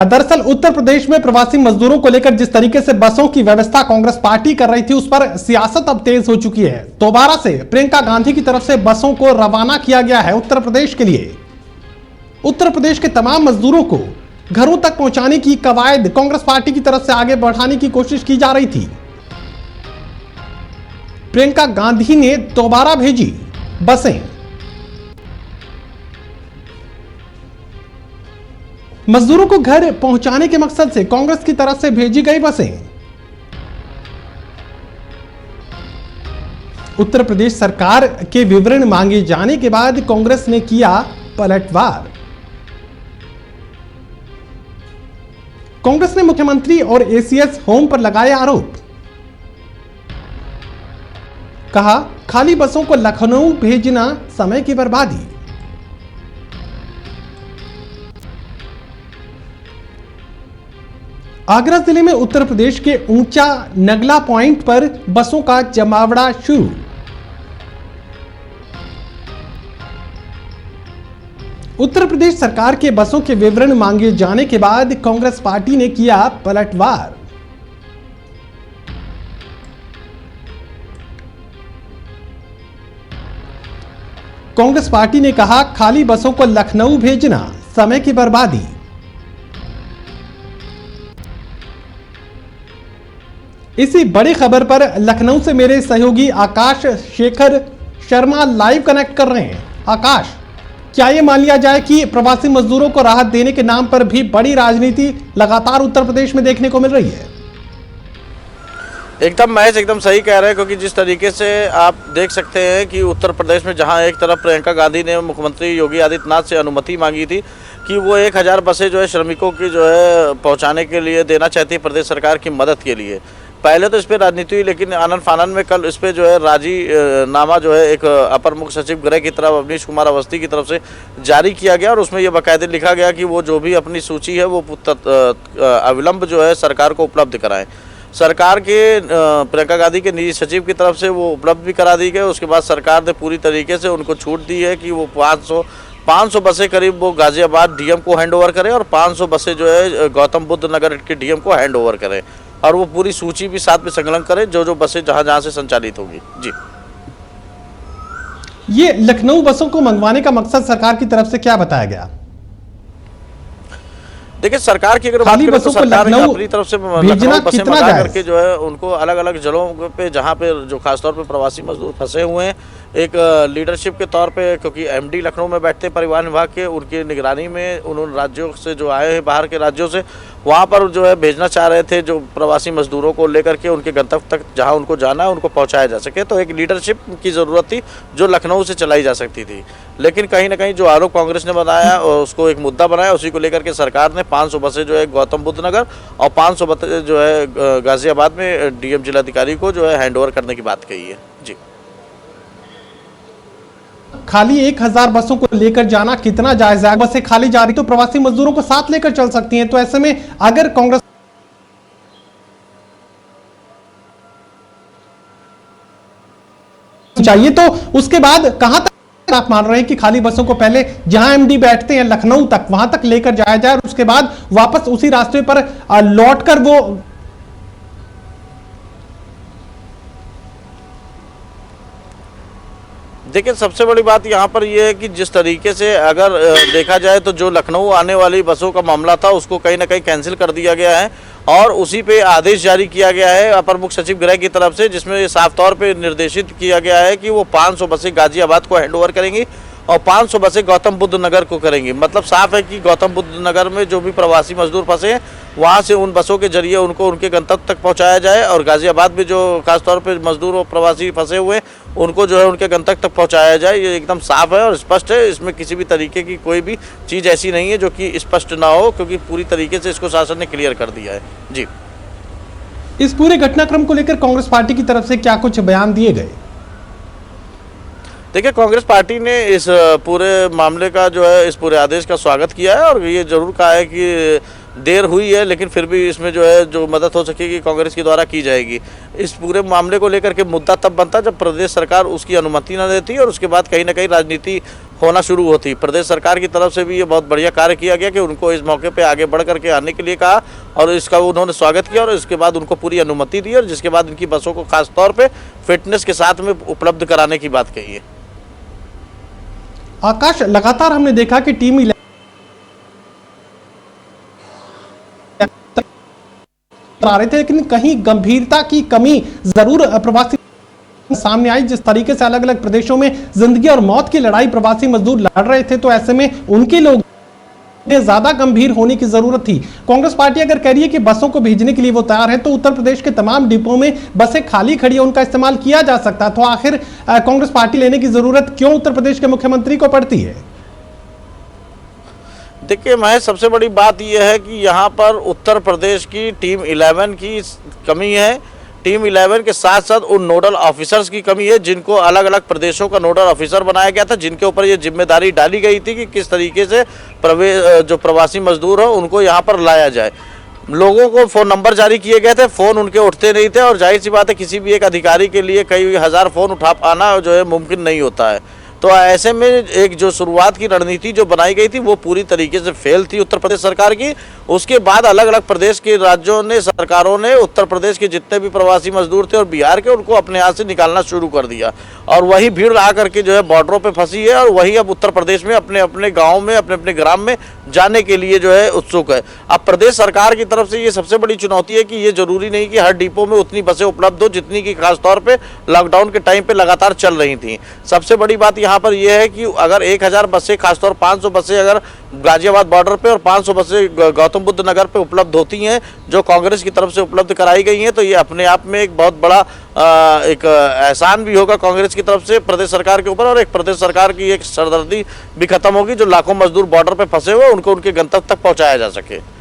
दरअसल उत्तर प्रदेश में प्रवासी मजदूरों को लेकर जिस तरीके से बसों की व्यवस्था कांग्रेस पार्टी कर रही थी, उस पर सियासत अब तेज हो चुकी है। दोबारा से प्रियंका गांधी की तरफ से बसों को रवाना किया गया है उत्तर प्रदेश के लिए। उत्तर प्रदेश के तमाम मजदूरों को घरों तक पहुंचाने की कवायद कांग्रेस पार्टी की तरफ से आगे बढ़ाने की कोशिश की जा रही थी। प्रियंका गांधी ने दोबारा भेजी बसें। मजदूरों को घर पहुंचाने के मकसद से कांग्रेस की तरफ से भेजी गई बसें। उत्तर प्रदेश सरकार के विवरण मांगे जाने के बाद कांग्रेस ने किया पलटवार। कांग्रेस ने मुख्यमंत्री और एसीएस होम पर लगाए आरोप। कहा, खाली बसों को लखनऊ भेजना समय की बर्बादी। आगरा जिले में उत्तर प्रदेश के ऊंचा नगला पॉइंट पर बसों का जमावड़ा शुरू। उत्तर प्रदेश सरकार के बसों के विवरण मांगे जाने के बाद कांग्रेस पार्टी ने किया पलटवार। कांग्रेस पार्टी ने कहा, खाली बसों को लखनऊ भेजना समय की बर्बादी। इसी बड़ी खबर पर लखनऊ से मेरे सहयोगी आकाश शेखर शर्मा लाइव कनेक्ट कर रहे हैं। आकाश, क्या ये मान लिया जाए कि प्रवासी मजदूरों को राहत देने के नाम पर भी बड़ी राजनीति लगातार उत्तर प्रदेश में देखने को मिल रही है? एकदम महेश, एकदम सही कह रहे हैं, क्योंकि जिस तरीके से आप देख सकते हैं कि उत्तर प्रदेश में जहां एक तरफ प्रियंका गांधी ने मुख्यमंत्री योगी आदित्यनाथ से अनुमति मांगी थी कि वो 1000 बसें जो है श्रमिकों की जो है पहुंचाने के लिए देना चाहती है प्रदेश सरकार की मदद के लिए। पहले तो इस पर राजनीति हुई, लेकिन आनन फानन में कल इस पर जो है राजीनामा जो है एक अपर मुख्य सचिव गृह की तरफ अवनीश कुमार अवस्थी की तरफ से जारी किया गया और उसमें यह बाकायदे लिखा गया कि वो जो भी अपनी सूची है वो अविलंब जो है सरकार को उपलब्ध कराएं। सरकार के प्रियंका गांधी के निजी सचिव की तरफ से वो उपलब्ध भी करा दी गई। उसके बाद सरकार ने पूरी तरीके से उनको छूट दी है कि वो 500 बसें करीब वो गाजियाबाद डीएम को हैंड ओवर करें और 500 बसें जो है गौतम बुद्ध नगर के डीएम को हैंड ओवर करें और वो पूरी सूची भी साथ में संकलन करें जो बसें जहां से संचालित होगी। जी, ये लखनऊ बसों को मंगवाने का मकसद सरकार की तरफ से क्या बताया गया? देखिए, सरकार की अगर बात करें तो सरकार ने अपनी तरफ से लखनऊ बसें मंगा करके जो है उनको अलग अलग जगहों पे जहाँ पे जो खासतौर पे प्रवासी मजदूर फंसे हुए हैं, एक लीडरशिप के तौर पे, क्योंकि एमडी लखनऊ में बैठते परिवहन विभाग के, उनकी निगरानी में उन्होंने राज्यों से जो आए हैं बाहर के राज्यों से वहाँ पर जो है भेजना चाह रहे थे जो प्रवासी मजदूरों को लेकर के उनके गंतव्य तक जहाँ उनको जाना है उनको पहुँचाया जा सके। तो एक लीडरशिप की ज़रूरत थी जो लखनऊ से चलाई जा सकती थी, लेकिन कहीं ना कहीं जो आरोप कांग्रेस ने बनाया और उसको एक मुद्दा बनाया, उसी को लेकर के सरकार ने 500 बसें जो है गौतम बुद्ध नगर और 500 बसें जो है गाजियाबाद में डीएम जिलाधिकारी को जो है हैंड ओवर करने की बात कही है। जी, खाली 1000 बसों को लेकर जाना कितना जायज है? बसें खाली जा रही तो प्रवासी मजदूरों को साथ लेकर चल सकती हैं। तो ऐसे में अगर कांग्रेस चाहिए तो उसके बाद कहां तक आप मान रहे हैं कि खाली बसों को पहले जहां एमडी बैठते हैं लखनऊ तक वहां तक लेकर जाया जाए और उसके बाद वापस उसी रास्ते पर लौटकर वो? देखिए, सबसे बड़ी बात यहाँ पर यह है कि जिस तरीके से अगर देखा जाए तो जो लखनऊ आने वाली बसों का मामला था उसको कहीं ना कहीं कैंसिल कर दिया गया है और उसी पे आदेश जारी किया गया है अपर मुख्य सचिव गृह की तरफ से, जिसमें साफ तौर पे निर्देशित किया गया है कि वो 500 बसें गाजियाबाद को हैंड ओवर करेंगी और 500 बसें गौतम बुद्ध नगर को करेंगी। मतलब साफ है कि गौतम बुद्ध नगर में जो भी प्रवासी मजदूर फंसे हैं वहाँ से उन बसों के जरिए उनको उनके गंतव्य तक पहुँचाया जाए और गाजियाबाद में जो खासतौर पर मजदूर और प्रवासी फंसे हुए हैं उनको जो है उनके गंतव्य तक पहुँचाया जाए। ये एकदम साफ है और स्पष्ट है, इसमें किसी भी तरीके की कोई भी चीज़ ऐसी नहीं है जो कि स्पष्ट ना हो, क्योंकि पूरी तरीके से इसको शासन ने क्लियर कर दिया है। जी, इस पूरे घटनाक्रम को लेकर कांग्रेस पार्टी की तरफ से क्या कुछ बयान दिए गए? देखिए, कांग्रेस पार्टी ने इस पूरे मामले का जो है इस पूरे आदेश का स्वागत किया है और ये जरूर कहा है कि देर हुई है लेकिन फिर भी इसमें जो है जो मदद हो सकेगी कांग्रेस के द्वारा की जाएगी। इस पूरे मामले को लेकर के मुद्दा तब बनता जब प्रदेश सरकार उसकी अनुमति न देती और उसके बाद कहीं ना कहीं राजनीति होना शुरू होती। प्रदेश सरकार की तरफ से भी ये बहुत बढ़िया कार्य किया गया कि उनको इस मौके पे आगे बढ़ करके आने के लिए कहा और इसका उन्होंने स्वागत किया और इसके बाद उनको पूरी अनुमति दी और जिसके बाद इनकी बसों को खास तौर पे फिटनेस के साथ में उपलब्ध कराने की बात कही है। आकाश, लगातार हमने देखा कि टीम आ रहे थे, लेकिन कहीं गंभीरता की कमी जरूर प्रवासी सामने आई। जिस तरीके से अलग अलग प्रदेशों में जिंदगी और मौत की लड़ाई प्रवासी मजदूर लड़ रहे थे, तो ऐसे में उनके लोग ज्यादा गंभीर होने की जरूरत थी। कांग्रेस पार्टी अगर कह रही है कि बसों को भेजने के लिए वो तैयार है, तो उत्तर प्रदेश के तमाम डिपों में बसें खाली खड़ी है, उनका इस्तेमाल किया जा सकता। तो आखिर कांग्रेस पार्टी लेने की जरूरत क्यों उत्तर प्रदेश के मुख्यमंत्री को पड़ती है? देखिए, मैं सबसे बड़ी बात यह है कि यहाँ पर उत्तर प्रदेश की टीम 11 की कमी है। टीम 11 के साथ साथ उन नोडल ऑफिसर्स की कमी है जिनको अलग अलग प्रदेशों का नोडल ऑफिसर बनाया गया था, जिनके ऊपर ये जिम्मेदारी डाली गई थी कि किस तरीके से जो प्रवासी मजदूर हो उनको यहाँ पर लाया जाए। लोगों को फ़ोन नंबर जारी किए गए थे, फ़ोन उनके उठते नहीं थे और जाहिर सी बात है किसी भी एक अधिकारी के लिए कई हज़ार फ़ोन उठा पाना जो है मुमकिन नहीं होता है। तो ऐसे में एक जो शुरुआत की रणनीति जो बनाई गई थी वो पूरी तरीके से फेल थी उत्तर प्रदेश सरकार की। उसके बाद अलग अलग प्रदेश के राज्यों ने, सरकारों ने उत्तर प्रदेश के जितने भी प्रवासी मजदूर थे और बिहार के, उनको अपने हाथ से निकालना शुरू कर दिया और वही भीड़ आ करके जो है बॉर्डरों पे फंसी है और वही अब उत्तर प्रदेश में अपने अपने गाँव में, अपने अपने ग्राम में जाने के लिए जो है उत्सुक है। अब प्रदेश सरकार की तरफ से ये सबसे बड़ी चुनौती है कि ये जरूरी नहीं कि हर डिपो में उतनी बसें उपलब्ध हो जितनी की खासतौर पर लॉकडाउन के टाइम पर लगातार चल रही थी। सबसे बड़ी बात यहाँ पर यह है कि अगर 1000 बसें, खासतौर 500 बसें अगर गाजियाबाद बॉर्डर पे और 500 बसें गौतम बुद्ध नगर पे उपलब्ध होती हैं, जो कांग्रेस की तरफ से उपलब्ध कराई गई हैं, तो ये अपने आप में एक बहुत बड़ा एक एहसान भी होगा कांग्रेस की तरफ से प्रदेश सरकार के ऊपर और एक प्रदेश सरकार की एक सरदर्दी भी खत्म होगी। जो लाखों मजदूर बॉर्डर पे फंसे हुए उनको उनके गंतव्य तक पहुंचाया जा सके।